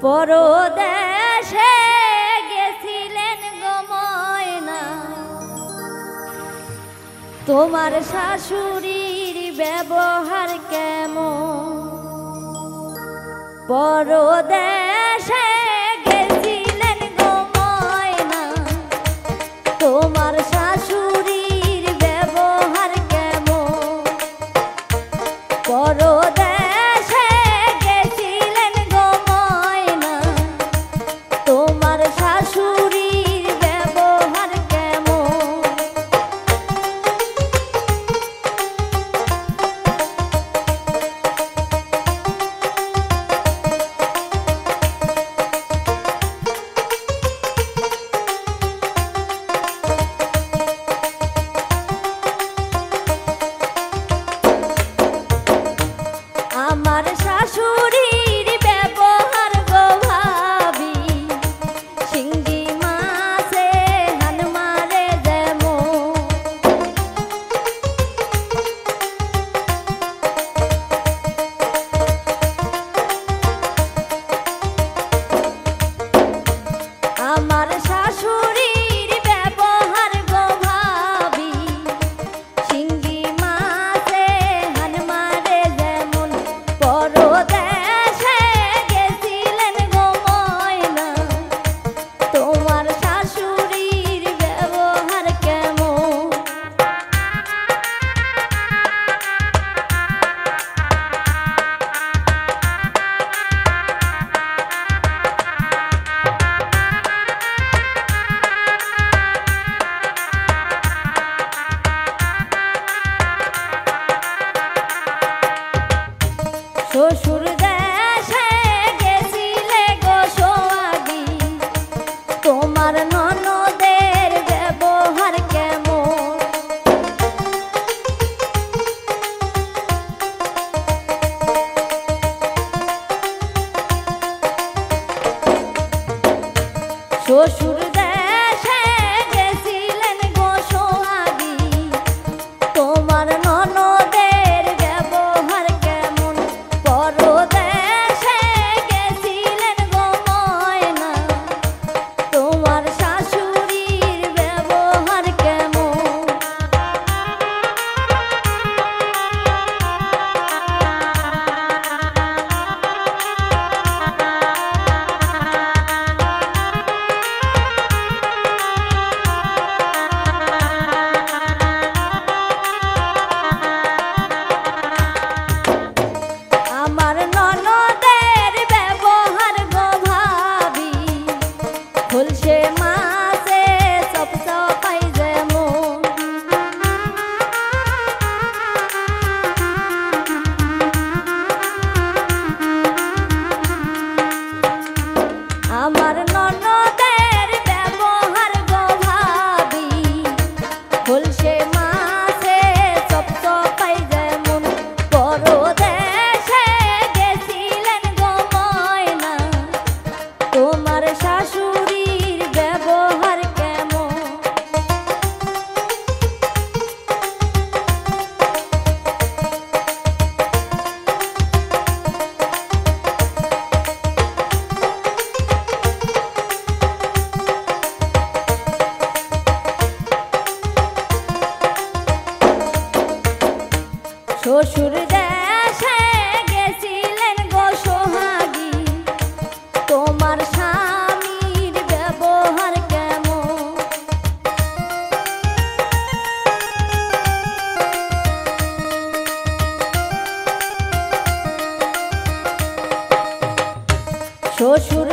পরদেশে গেছিলেন গো ময়না, তোমার শাশুড়ির ব্যবহার কেমন? পরদেশে গেছিলেন গো ময়না, তোমার শাশুড়ির ব্যবহার কেমন? পরদেশে গেছিলেন গো ময়না, তোমার শাশুড়ির ব্যবহার কেমন? আমার শাশুড়ির ব্যবহার গো ভাবি, শিঙ্গি মাছে হান মারে যেমন। আমার শাশুড়ির ব্যবহার গো ভাবি, শিঙ্গি মাছে হান মারে যেমন। পরদেশে গেছিলেন গো ময়না, তোমার শাশুড়ির ব্যবহার কেমন? শ্বশুর দেশে গেছিলে গো সোহাগী, তোমার ননদের ব্যবহার কেমন? শ্বশুর দেশে গেছিলেন গো সোহাগী, তোমার ননদের ব্যবহার কেমন? পরদেশে গেছিলেন গো ময়না, তোমার শাশুড়ির ব্যবহার কেমন? আমার ননদের ব্যবহার গো ভাবি, খুলছে মাছে চপচপাই যেমন। আমার ননদের ব্যবহার গো ভাবি, খুলছে মাছে চপচপাই যেমন। পরদেশে গেছিলেন গো ময়না, তোমার শাশুড়ির ব্যবহার কেমন? শ্বশুর দেশে গেছিলেন গো সোহাগী, তোমার স্বামীর ব্যবহার কেমন? শ্বশুর